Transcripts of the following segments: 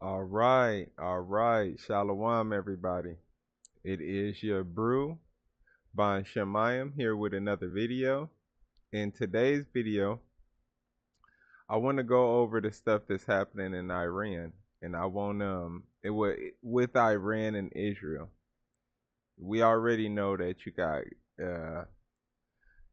All right. Shalom, everybody. It is your brew, Bon Shemayim, here with another video. In today's video, I want to go over the stuff that's happening in Iran, and I want it was with Iran and Israel. We already know that you got uh,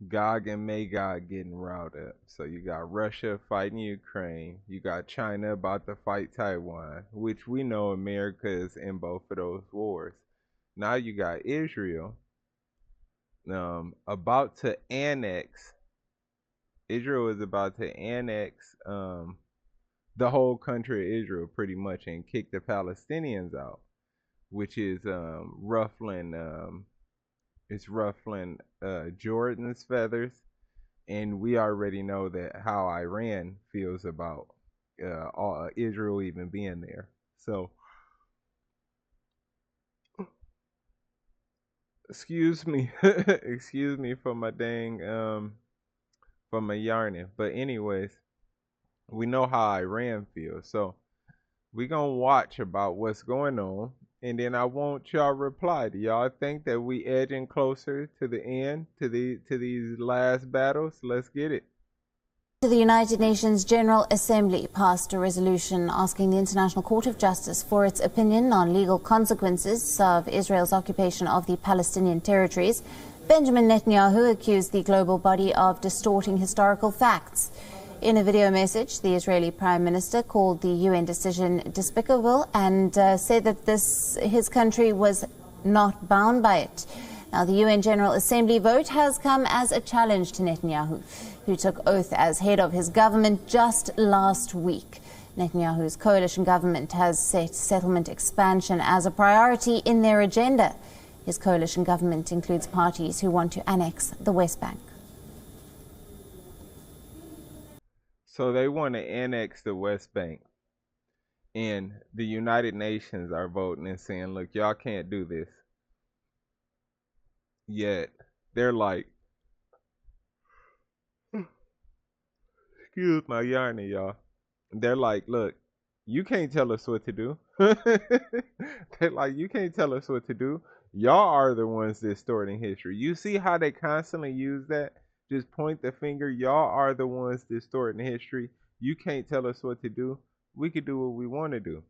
Gog and Magog getting riled up. So you got Russia fighting Ukraine. You got China about to fight Taiwan, which we know America is in both of those wars. Now you got Israel about to annex. Israel is about to annex the whole country of Israel pretty much and kick the Palestinians out, which is ruffling Jordan's feathers, and we already know that how Iran feels about Israel even being there. So, excuse me, excuse me for my dang for my yarning. But anyways, we know how Iran feels. So we gonna watch about what's going on, and then I want y'all reply. Do y'all think that we edging closer to the end to these last battles? Let's get it. The United Nations General Assembly passed a resolution asking the International Court of Justice for its opinion on legal consequences of Israel's occupation of the Palestinian territories. Benjamin Netanyahu accused the global body of distorting historical facts. In a video message, the Israeli Prime Minister called the UN decision despicable and said that his country was not bound by it. Now, the UN General Assembly vote has come as a challenge to Netanyahu, who took oath as head of his government just last week. Netanyahu's coalition government has set settlement expansion as a priority in their agenda. His coalition government includes parties who want to annex the West Bank. So they want to annex the West Bank. And the United Nations are voting and saying, look, y'all can't do this. Yet they're like, excuse my yarning, y'all. They're like, look, you can't tell us what to do. They're like, you can't tell us what to do. Y'all are the ones distorting history. You see how they constantly use that? Just point the finger. Y'all are the ones distorting history. You can't tell us what to do. We could do what we want to do.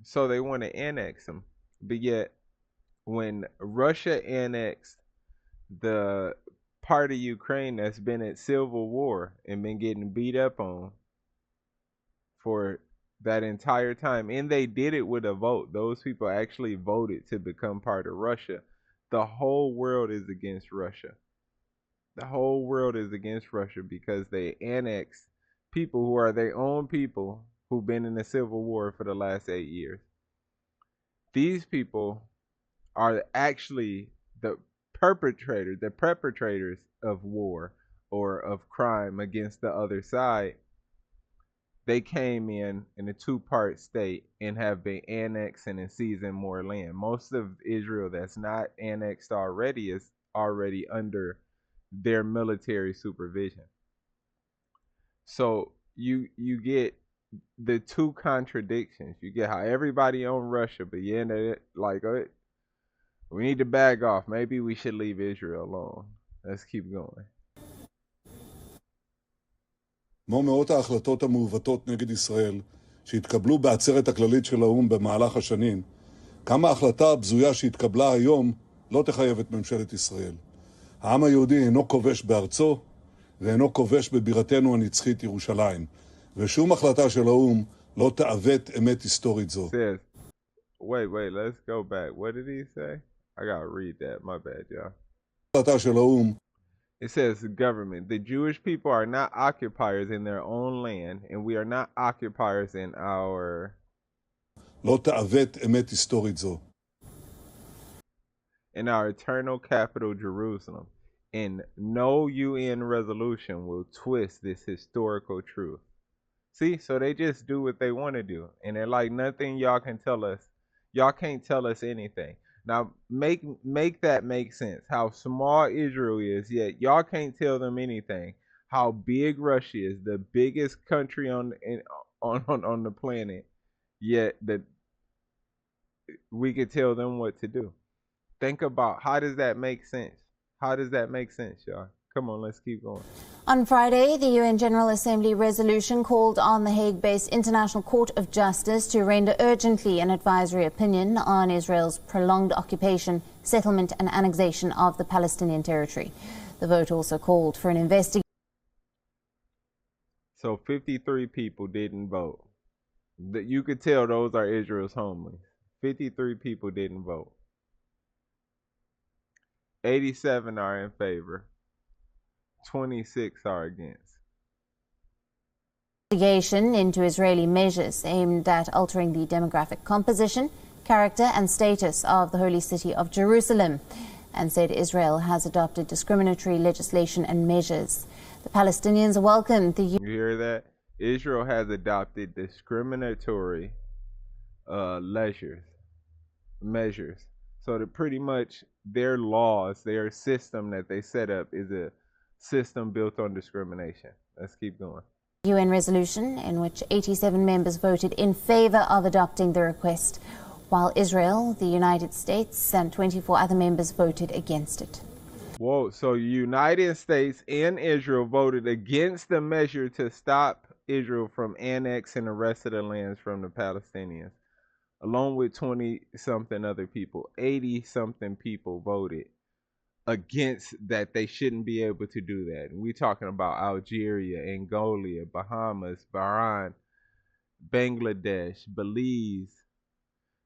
So they want to annex them. But yet, when Russia annexed the part of Ukraine that's been at civil war and been getting beat up on for that entire time, and they did it with a vote. Those people actually voted to become part of Russia. The whole world is against Russia. The whole world is against Russia because they annexed people who are their own people who've been in the civil war for the last 8 years. These people are actually the perpetrators of war or of crime against the other side. They came in a two-part state and have been annexing and seizing more land. Most of Israel that's not annexed already is already under their military supervision. So you get the two contradictions. You get how everybody on Russia, but yeah, they like we need to back off. Maybe we should leave Israel alone. Let's keep going. כמו מאות ההחלטות המעוותות נגד ישראל שהתקבלו בעצרת הכללית של האו"ם במהלך השנים, כמה ההחלטה הבזויה שהתקבלה היום לא תחייב את ממשלת ישראל. העם היהודי אינו כובש בארצו ואינו כובש בבירתנו הנצחית ירושלים, ושום החלטה של האו"ם לא תעוות אמת היסטורית זו. Wait, let's go back. What did he say? I gotta read that. My bad, y'all. החלטה של האו"ם. It says the government. The Jewish people are not occupiers in their own land, and we are not occupiers in our... לא תעוות אמת היסטורית זו. In our eternal capital, Jerusalem. And no UN resolution will twist this historical truth. See, so they just do what they want to do. And they're like, nothing y'all can tell us. Y'all can't tell us anything. Now, make that make sense. How small Israel is, yet y'all can't tell them anything. How big Russia is, the biggest country on the planet, yet that we could tell them what to do. Think about, how does that make sense? How does that make sense, y'all? Come on, let's keep going. On Friday, the UN General Assembly resolution called on the Hague-based International Court of Justice to render urgently an advisory opinion on Israel's prolonged occupation, settlement and annexation of the Palestinian territory. The vote also called for an investigation. So 53 people didn't vote. You could tell those are Israel's homelands. 53 people didn't vote. 87 are in favor. 26 are against. Investigation into Israeli measures aimed at altering the demographic composition, character and status of the holy city of Jerusalem, and said Israel has adopted discriminatory legislation and measures. The Palestinians welcomed the... You hear that? Israel has adopted discriminatory measures. So that pretty much their laws, their system that they set up is a system built on discrimination. Let's keep going. UN resolution in which 87 members voted in favor of adopting the request, while Israel, the United States, and 24 other members voted against it. Whoa, so the United States and Israel voted against the measure to stop Israel from annexing the rest of the lands from the Palestinians, along with 20-something other people. 80-something people voted against that. They shouldn't be able to do that. And we're talking about Algeria, Angola, Bahamas, Bahrain, Bangladesh, Belize,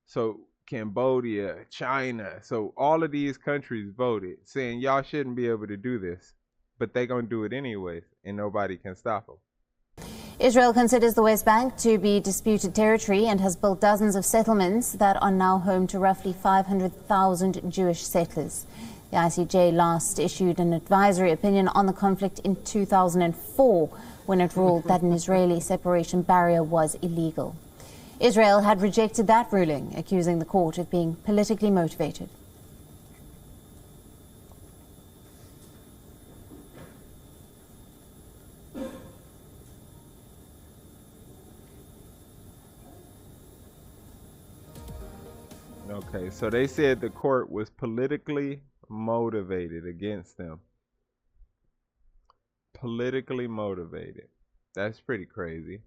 so Cambodia, China. So all of these countries voted saying y'all shouldn't be able to do this, but they're going to do it anyways, and nobody can stop them. Israel considers the West Bank to be disputed territory and has built dozens of settlements that are now home to roughly 500,000 Jewish settlers. The ICJ last issued an advisory opinion on the conflict in 2004 when it ruled that an Israeli separation barrier was illegal. Israel had rejected that ruling, accusing the court of being politically motivated. Okay, so they said the court was politically motivated against them. Politically motivated. That's pretty crazy.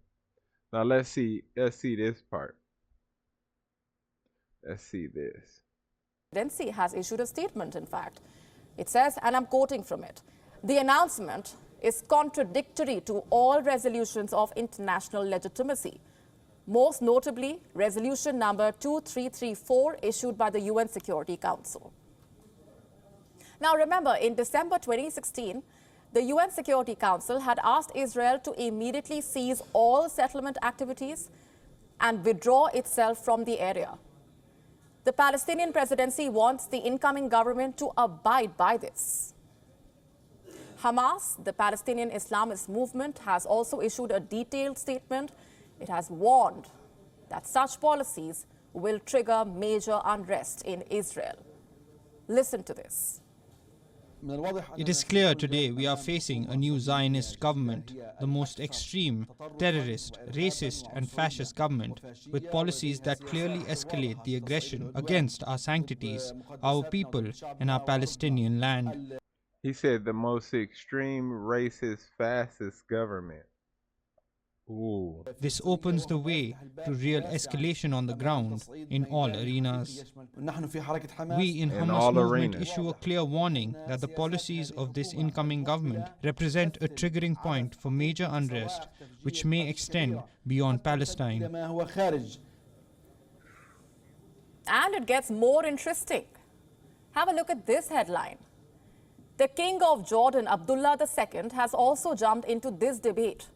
Now let's see this part. Let's see this. Presidency has issued a statement, in fact. It says, and I'm quoting from it, "The announcement is contradictory to all resolutions of international legitimacy, most notably resolution number 2334 issued by the UN Security Council." Now remember, in December 2016, the UN Security Council had asked Israel to immediately cease all settlement activities and withdraw itself from the area. The Palestinian presidency wants the incoming government to abide by this. Hamas, the Palestinian Islamist movement, has also issued a detailed statement. It has warned that such policies will trigger major unrest in Israel. Listen to this. It is clear today we are facing a new Zionist government, the most extreme, terrorist, racist and fascist government, with policies that clearly escalate the aggression against our sanctities, our people and our Palestinian land. He said the most extreme, racist, fascist government. Ooh. This opens the way to real escalation on the ground in all arenas. We in Hamas movement issue a clear warning that the policies of this incoming government represent a triggering point for major unrest, which may extend beyond Palestine. And it gets more interesting. Have a look at this headline. The King of Jordan, Abdullah II, has also jumped into this debate.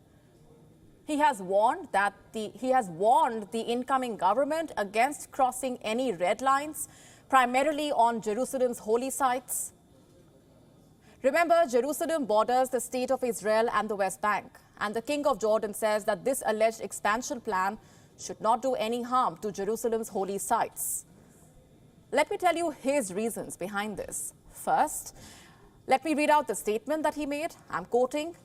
He has warned the incoming government against crossing any red lines, primarily on Jerusalem's holy sites. Remember, Jerusalem borders the state of Israel and the West Bank, and the King of Jordan says that this alleged expansion plan should not do any harm to Jerusalem's holy sites. Let me tell you his reasons behind this. First, let me read out the statement that he made. I'm quoting.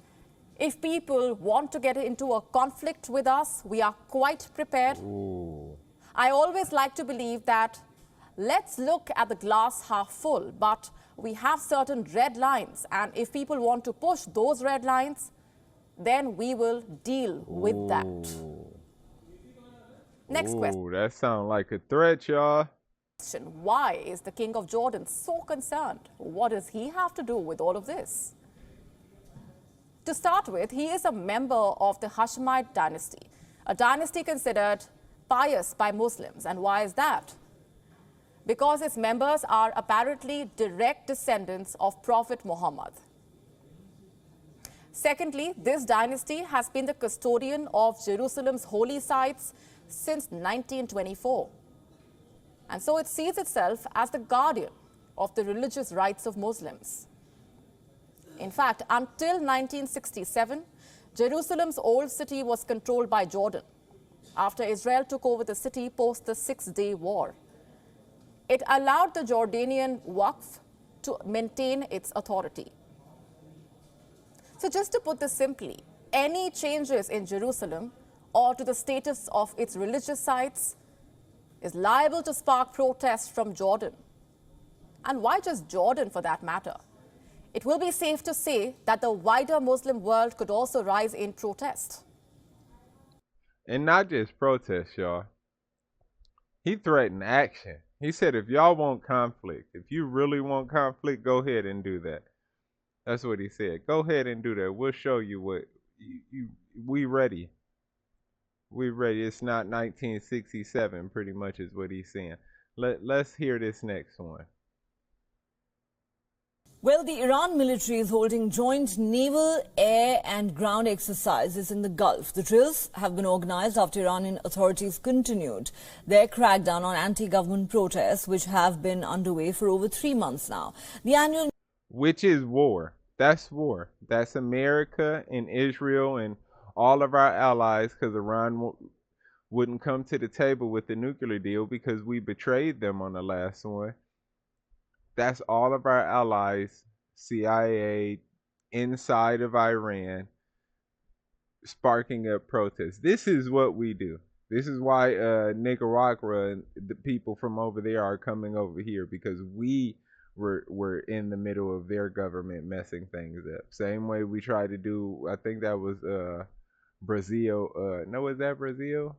If people want to get into a conflict with us, we are quite prepared. Ooh. I always like to believe that let's look at the glass half full, but we have certain red lines, and if people want to push those red lines, then we will deal with that. Next question. That sounds like a threat, y'all. Why is the King of Jordan so concerned? What does he have to do with all of this? To start with, he is a member of the Hashemite dynasty, a dynasty considered pious by Muslims. And why is that? Because its members are apparently direct descendants of Prophet Muhammad. Secondly, this dynasty has been the custodian of Jerusalem's holy sites since 1924. And so it sees itself as the guardian of the religious rights of Muslims. In fact, until 1967, Jerusalem's old city was controlled by Jordan after Israel took over the city post the Six-Day War. It allowed the Jordanian Waqf to maintain its authority. So just to put this simply, any changes in Jerusalem or to the status of its religious sites is liable to spark protests from Jordan. And why just Jordan for that matter? It will be safe to say that the wider Muslim world could also rise in protest. And not just protest, y'all. He threatened action. He said, if y'all want conflict, if you really want conflict, go ahead and do that. That's what he said. Go ahead and do that. We'll show you what we ready. We ready. It's not 1967, pretty much is what he's saying. Let's hear this next one. Well, the Iran military is holding joint naval, air and ground exercises in the Gulf. The drills have been organized after Iranian authorities continued their crackdown on anti-government protests, which have been underway for over 3 months now. The annual... Which is war. That's war. That's America and Israel and all of our allies, because Iran wouldn't come to the table with the nuclear deal because we betrayed them on the last one. That's all of our allies, CIA, inside of Iran, sparking up protests. This is what we do. This is why Nicaragua and the people from over there are coming over here, because we were in the middle of their government messing things up. Same way we tried to do, I think that was Brazil. No, is that Brazil?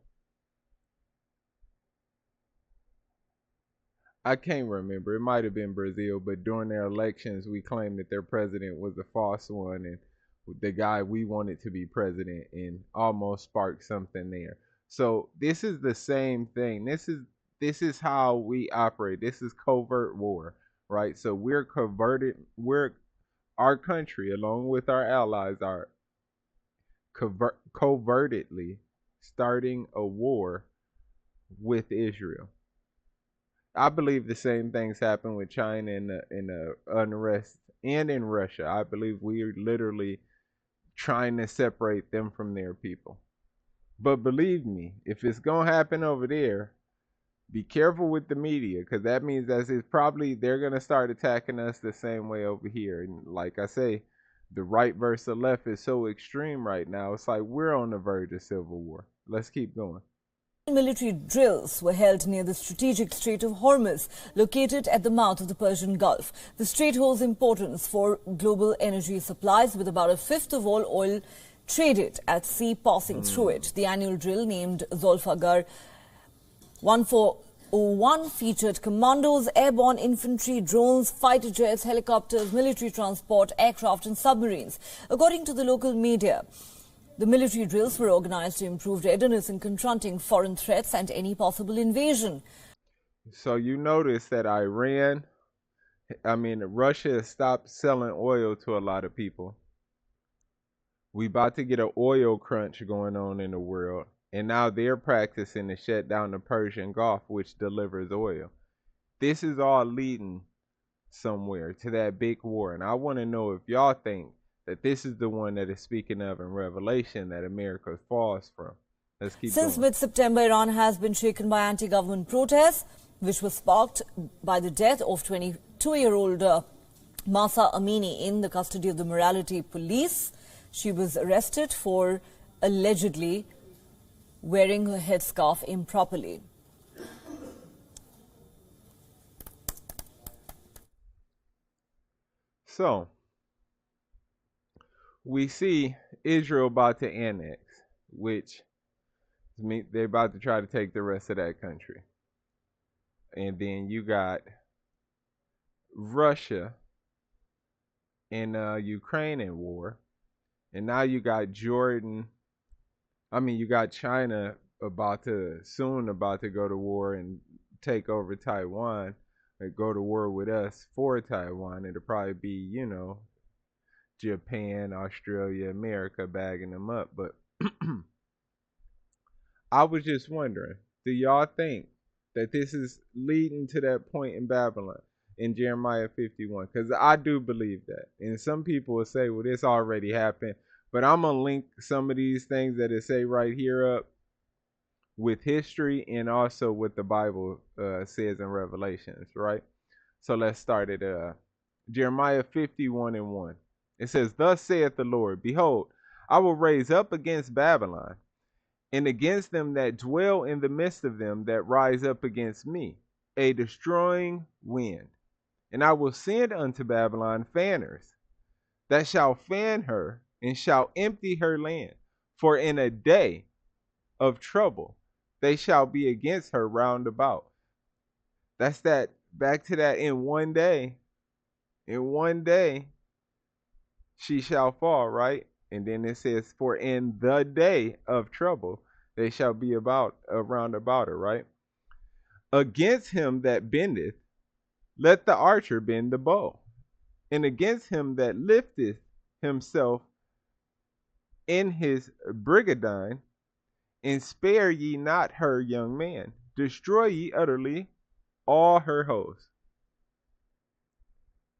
I can't remember. It might have been Brazil, but during their elections, we claimed that their president was a false one, and the guy we wanted to be president, and almost sparked something there. So this is the same thing. This is how we operate. This is covert war, right? So we're our country, along with our allies, are covertly starting a war with Israel. I believe the same things happen with China and the unrest, and in Russia. I believe we are literally trying to separate them from their people. But believe me, if it's going to happen over there, be careful with the media, because that means that it's probably they're going to start attacking us the same way over here. And like I say, the right versus the left is so extreme right now. It's like we're on the verge of civil war. Let's keep going. Military drills were held near the strategic Strait of Hormuz, located at the mouth of the Persian Gulf. The strait holds importance for global energy supplies, with about a fifth of all oil traded at sea passing through it. The annual drill, named Zolfagar 1401, featured commandos, airborne infantry, drones, fighter jets, helicopters, military transport, aircraft and submarines. According to the local media, the military drills were organized to improve readiness in confronting foreign threats and any possible invasion. So you notice that Russia has stopped selling oil to a lot of people. We about to get an oil crunch going on in the world. And now they're practicing to shut down the Persian Gulf, which delivers oil. This is all leading somewhere to that big war. And I want to know if y'all think that this is the one that is speaking of in Revelation that America falls from. Let's keep going. Since mid-September, Iran has been shaken by anti-government protests, which was sparked by the death of 22-year-old Mahsa Amini in the custody of the morality police. She was arrested for allegedly wearing her headscarf improperly. So, we see Israel about to annex, which means they're about to try to take the rest of that country. And then you got Russia and Ukraine in war. And now you got you got China about to go to war and take over Taiwan, and go to war with us for Taiwan. It'll probably be, Japan, Australia, America bagging them up. But I was just wondering, do y'all think that this is leading to that point in Babylon in Jeremiah 51? Because I do believe that. And some people will say, well, this already happened. But I'm going to link some of these things that it say right here up with history and also what the Bible says in Revelations, right? So let's start at Jeremiah 51:1. It says, thus saith the Lord, behold, I will raise up against Babylon and against them that dwell in the midst of them that rise up against me, a destroying wind. And I will send unto Babylon fanners, that shall fan her, and shall empty her land. For in a day of trouble they shall be against her round about. That's that, back to that, in one day she shall fall, right? And then it says, for in the day of trouble they shall be around about her, right? Against him that bendeth, let the archer bend the bow. And against him that lifteth himself in his brigandine, and spare ye not her young man. Destroy ye utterly all her hosts.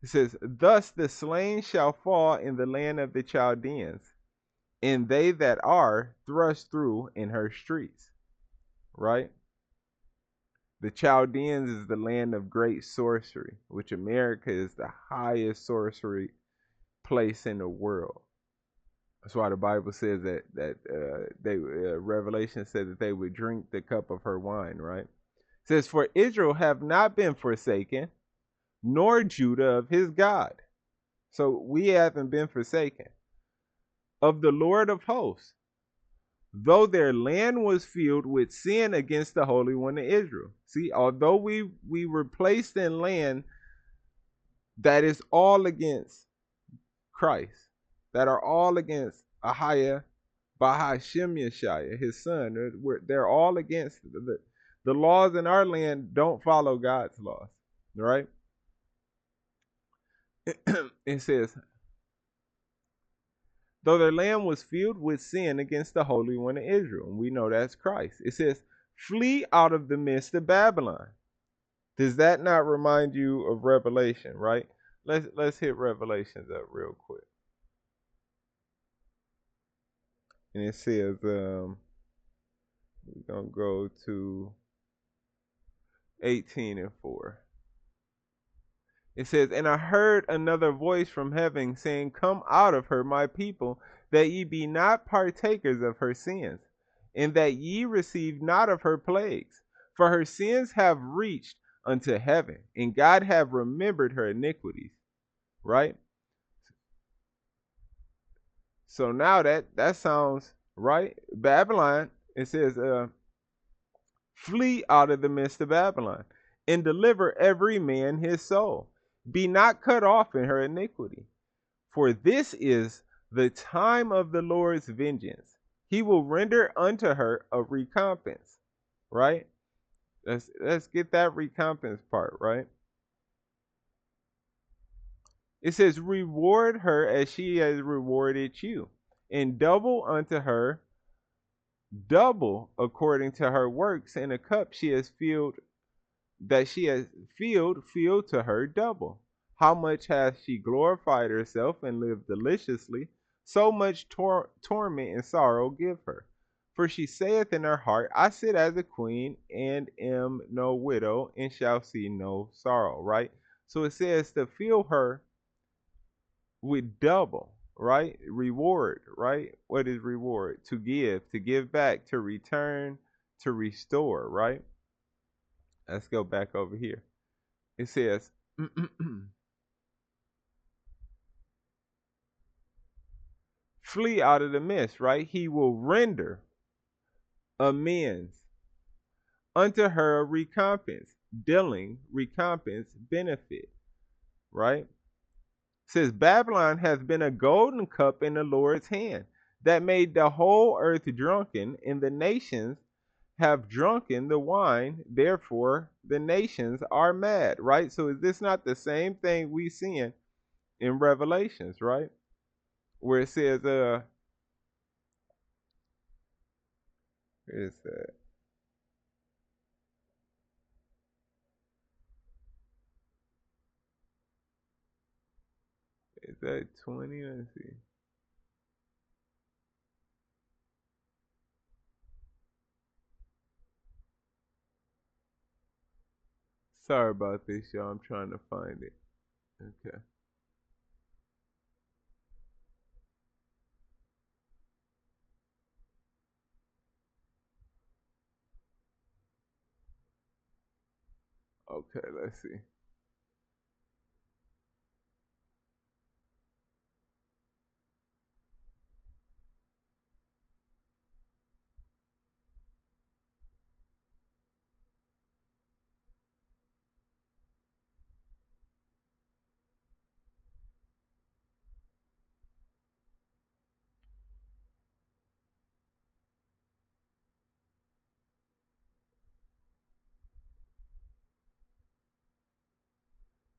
It says, thus the slain shall fall in the land of the Chaldeans, and they that are thrust through in her streets. Right? The Chaldeans is the land of great sorcery, which America is the highest sorcery place in the world. That's why the Bible says that Revelation said that they would drink the cup of her wine, right? It says, for Israel have not been forsaken, nor Judah of his God. So we haven't been forsaken. Of the Lord of hosts, though their land was filled with sin against the Holy One of Israel. See, although we were placed in land that is all against Christ, that are all against Ahiah, Bahashim Yeshaya, his son, they're all against the laws in our land. Don't follow God's laws, right? It says, though their land was filled with sin against the Holy One of Israel, and we know that's Christ. It says, flee out of the midst of Babylon. Does that not remind you of Revelation, right? Let's hit Revelations up real quick. And it says, we're going to go to 18:4. It says, and I heard another voice from heaven saying, come out of her, my people, that ye be not partakers of her sins, and that ye receive not of her plagues. For her sins have reached unto heaven, and God have remembered her iniquities. Right? So now that sounds right. Babylon, it says, flee out of the midst of Babylon, and deliver every man his soul. Be not cut off in her iniquity. For this is the time of the Lord's vengeance. He will render unto her a recompense. Right? Let's get that recompense part, right? It says, reward her as she has rewarded you, and double unto her, double according to her works, and a cup she has filled, that she has filled to her double. How much hath she glorified herself and lived deliciously? So much torment and sorrow give her. For she saith in her heart, I sit as a queen, and am no widow, and shall see no sorrow. Right? So it says to fill her with double, right? Reward, right? What is reward? To give back, to return, to restore, right? Let's go back over here. It says, flee out of the midst, right? He will render amends unto her recompense, dealing recompense benefit, right? It says Babylon has been a golden cup in the Lord's hand that made the whole earth drunken, and the nations have drunken the wine, therefore the nations are mad, right? So is this not the same thing we seeing in Revelations, right? Where it says, where is that? Is that 20? Let's see. Sorry about this, y'all. I'm trying to find it. Okay. Okay, let's see.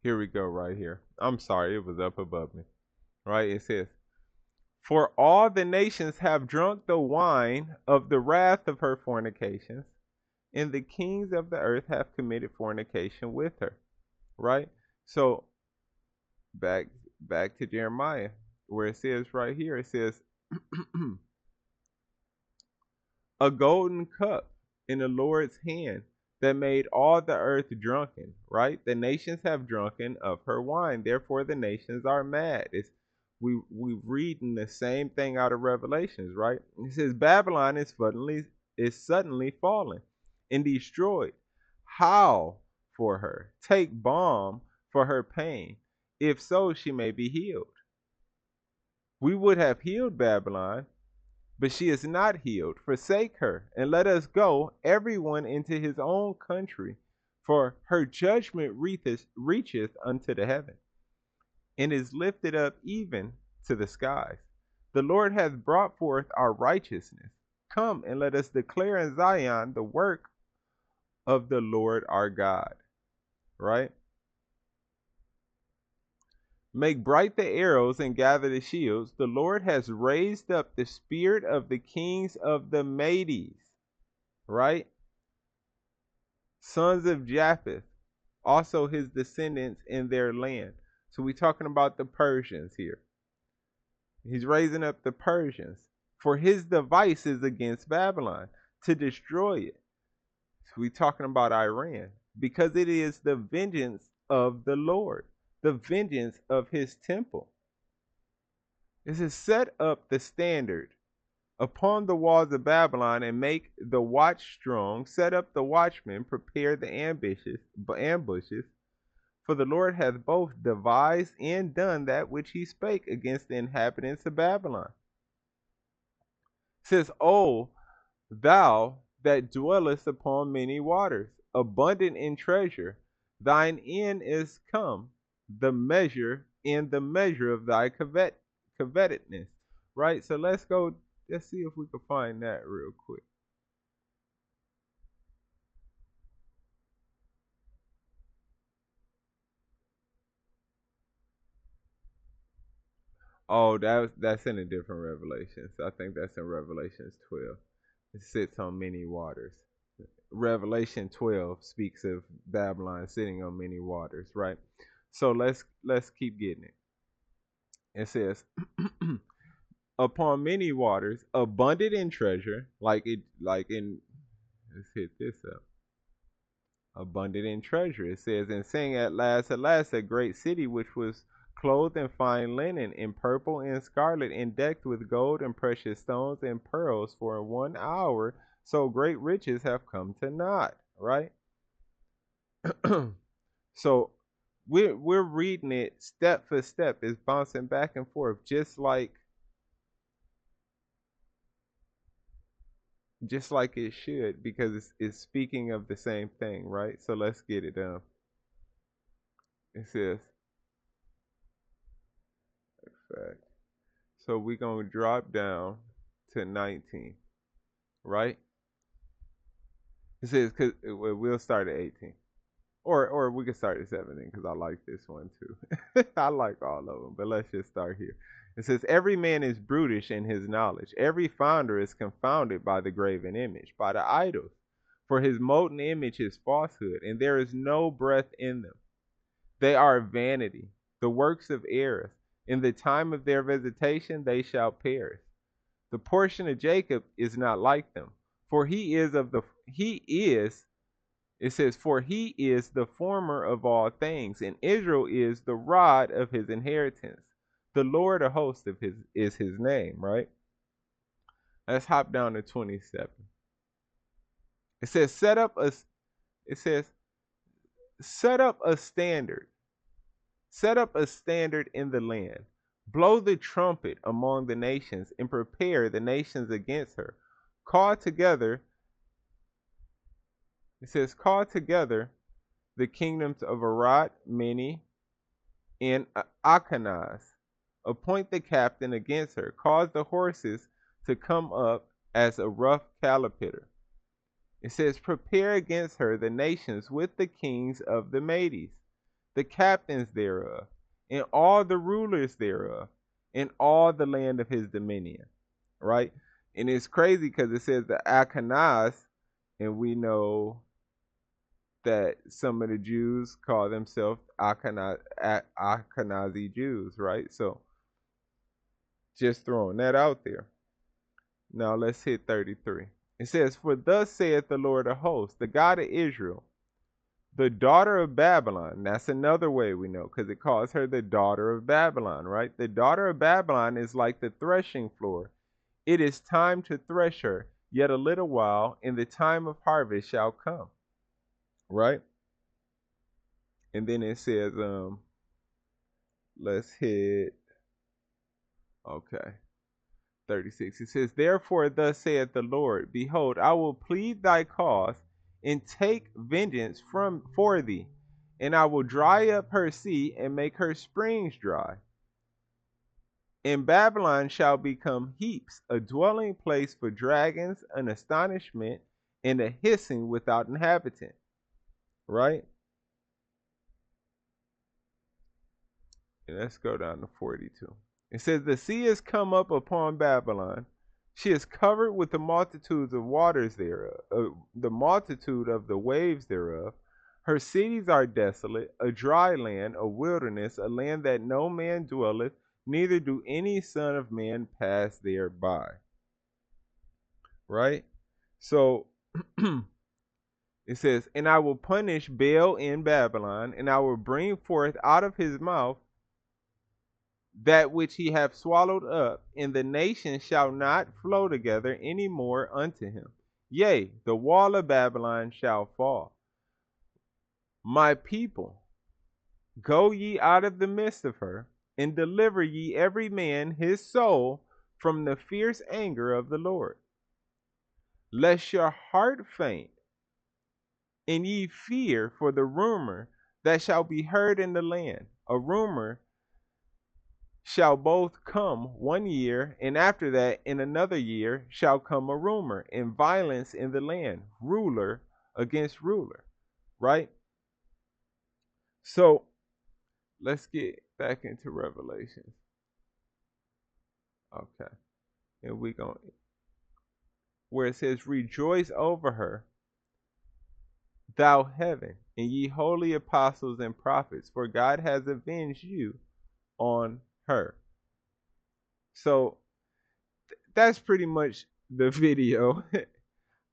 Here we go, right here. I'm sorry, it was up above me. Right? It says, for all the nations have drunk the wine of the wrath of her fornications, and the kings of the earth have committed fornication with her. Right? So back back to Jeremiah, where it says right here, it says a golden cup in the Lord's hand that made all the earth drunken, right? The nations have drunken of her wine, therefore the nations are mad. We reading the same thing out of Revelations, right? It says Babylon is suddenly fallen and destroyed. Howl for her, take balm for her pain, if so she may be healed. We would have healed Babylon, but she is not healed. Forsake her, and let us go, everyone into his own country, for her judgment reacheth unto the heaven, and is lifted up even to the skies. The Lord hath brought forth our righteousness. Come and let us declare in Zion the work of the Lord our God. Right? Make bright the arrows and gather the shields. The Lord has raised up the spirit of the kings of the Medes. Right? Sons of Japheth, also his descendants in their land. So we're talking about the Persians here. He's raising up the Persians for his devices against Babylon to destroy it. So we're talking about Iran because it is the vengeance of the Lord, the vengeance of his temple. This is set up the standard upon the walls of Babylon and make the watch strong, set up the watchmen, prepare the ambushes, for the Lord hath both devised and done that which he spake against the inhabitants of Babylon. It says, O thou that dwellest upon many waters, abundant in treasure, thine end is come, the measure of thy covetedness. Right? So let's see if we can find that real quick. Oh, that's in a different Revelation. So I think that's in Revelations 12. It sits on many waters. Revelation 12 speaks of Babylon sitting on many waters, right? So let's keep getting it. It says, upon many waters, abundant in treasure, let's hit this up. Abundant in treasure. It says, and saying at last, a great city which was clothed in fine linen, in purple and scarlet, and decked with gold and precious stones and pearls, for in 1 hour so great riches have come to naught, right? So we're reading it step for step. It's bouncing back and forth, just like it should, because it's speaking of the same thing, right? So let's get it done. It says, fact. So we're going to drop down to 19, right? It says, because we'll start at 18. Or we can start at 17, because I like this one too. I like all of them, but let's just start here. It says, every man is brutish in his knowledge. Every founder is confounded by the graven image, by the idols. For his molten image is falsehood, and there is no breath in them. They are vanity, the works of errors. In the time of their visitation they shall perish. The portion of Jacob is not like them, for it says, for he is the former of all things, and Israel is the rod of his inheritance. The Lord of hosts is his name, right? Let's hop down to 27. It says, set up a standard. Set up a standard in the land. Blow the trumpet among the nations, and prepare the nations against her. Call together the kingdoms of Arad, Mini, and Akanaz. Appoint the captain against her. Cause the horses to come up as a rough caterpillar. It says, prepare against her the nations with the kings of the Medes, the captains thereof, and all the rulers thereof, and all the land of his dominion. Right? And it's crazy because it says the Akanaz, and we know that some of the Jews call themselves Ashkenazi Jews, right? So just throwing that out there. Now let's hit 33. It says, for thus saith the Lord of hosts, the God of Israel, the daughter of Babylon. That's another way we know, because it calls her the daughter of Babylon, right? The daughter of Babylon is like the threshing floor. It is time to thresh her, yet a little while, and the time of harvest shall come. Right? And then it says, let's hit, okay, 36. It says, therefore thus saith the Lord, behold, I will plead thy cause, and take vengeance for thee, and I will dry up her sea, and make her springs dry. And Babylon shall become heaps, a dwelling place for dragons, an astonishment, and a hissing without inhabitant. Right? And let's go down to 42. It says, the sea has come up upon Babylon. She is covered with the multitudes of waters thereof, the multitude of the waves thereof. Her cities are desolate, a dry land, a wilderness, a land that no man dwelleth, neither do any son of man pass thereby. Right? So it says, and I will punish Baal in Babylon, and I will bring forth out of his mouth that which he hath swallowed up, and the nations shall not flow together any more unto him. Yea, the wall of Babylon shall fall. My people, go ye out of the midst of her, and deliver ye every man his soul from the fierce anger of the Lord. Lest your heart faint, and ye fear for the rumor that shall be heard in the land. A rumor shall both come 1 year, and after that in another year shall come a rumor, and violence in the land, ruler against ruler. Right? So let's get back into Revelation. Okay. And we going where it says, rejoice over her, thou heaven, and ye holy apostles and prophets, for God has avenged you on her. So that's pretty much the video.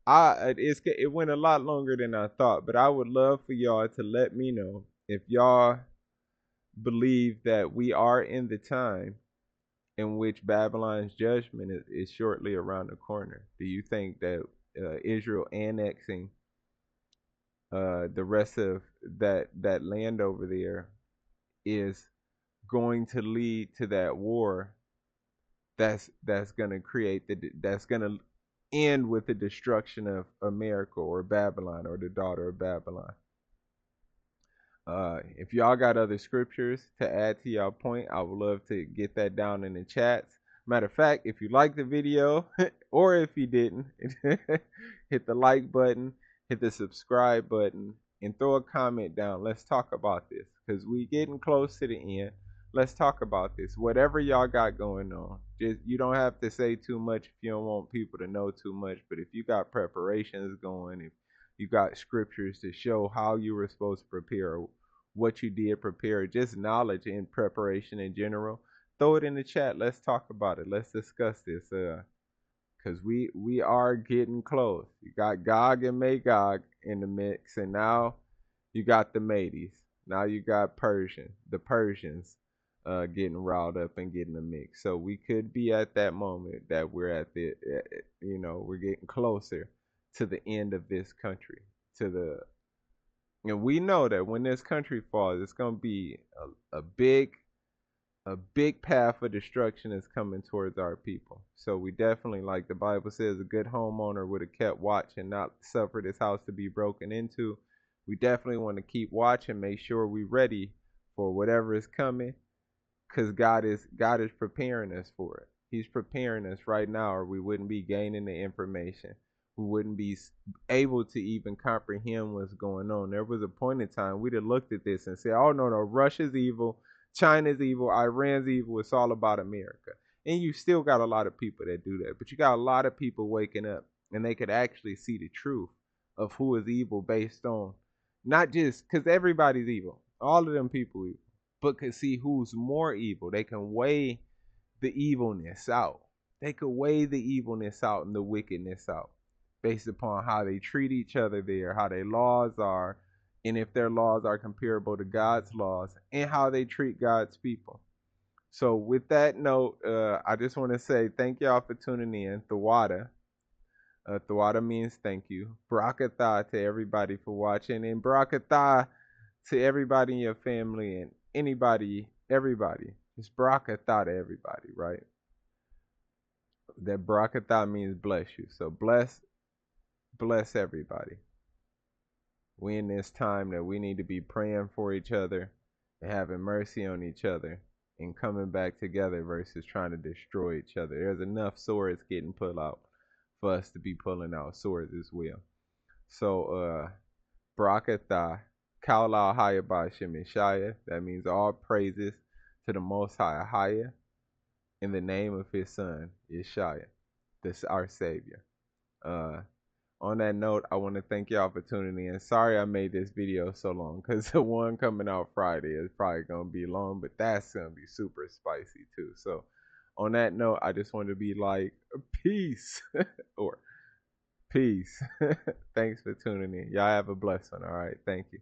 It went a lot longer than I thought, but I would love for y'all to let me know if y'all believe that we are in the time in which Babylon's judgment is shortly around the corner? Do you think that Israel annexing the rest of that land over there is going to lead to that war that's going to that's going to end with the destruction of America or Babylon or the daughter of Babylon? If y'all got other scriptures to add to y'all point, I would love to get that down in the chats. Matter of fact, if you liked the video or if you didn't, hit the like button, hit the subscribe button, and throw a comment down. Let's talk about this because we getting close to the end. Let's talk about this. Whatever y'all got going on, just you don't have to say too much if you don't want people to know too much. But if you got preparations going, if you got scriptures to show how you were supposed to prepare, what you did prepare, just knowledge in preparation in general, throw it in the chat. Let's talk about it. Let's discuss this. Because we are getting close. You got Gog and Magog in the mix, and now you got the Medes. Now you got the Persians getting riled up and getting the mix. So we could be at that moment that we're at we're getting closer to the end of this country, and we know that when this country falls, it's gonna be a big path of destruction is coming towards our people. So we definitely, like the Bible says, a good homeowner would have kept watch and not suffered his house to be broken into. We definitely want to keep watch and make sure we're ready for whatever is coming, because God is preparing us for it. He's preparing us right now, or we wouldn't be gaining the information. We wouldn't be able to even comprehend what's going on. There was a point in time we'd have looked at this and said, oh, no, Russia's evil, China's evil, Iran's evil, it's all about America. And you still got a lot of people that do that. But you got a lot of people waking up, and they could actually see the truth of who is evil based on, not just because everybody's evil, all of them people evil, but could see who's more evil. They can weigh the evilness out. They could weigh the evilness out and the wickedness out based upon how they treat each other there, how their laws are, and if their laws are comparable to God's laws, and how they treat God's people. So with that note, I just want to say thank y'all for tuning in. Thawada. Thawada means thank you. Barakatah to everybody for watching, and Barakatah to everybody in your family and everybody. Just Barakatah to everybody, right? That Barakatah means bless you. So bless everybody. We in this time that we need to be praying for each other and having mercy on each other and coming back together versus trying to destroy each other. There's enough swords getting pulled out for us to be pulling out swords as well. So Barakatah, Kaula Hayabah Shemishaya. That means all praises to the Most High Haya in the name of his son, Yeshaya, this our Savior. On that note, I want to thank y'all for tuning in. Sorry I made this video so long, because the one coming out Friday is probably going to be long, but that's going to be super spicy too. So on that note, I just wanted to be like, peace, or peace. Thanks for tuning in. Y'all have a blessed one, all right? Thank you.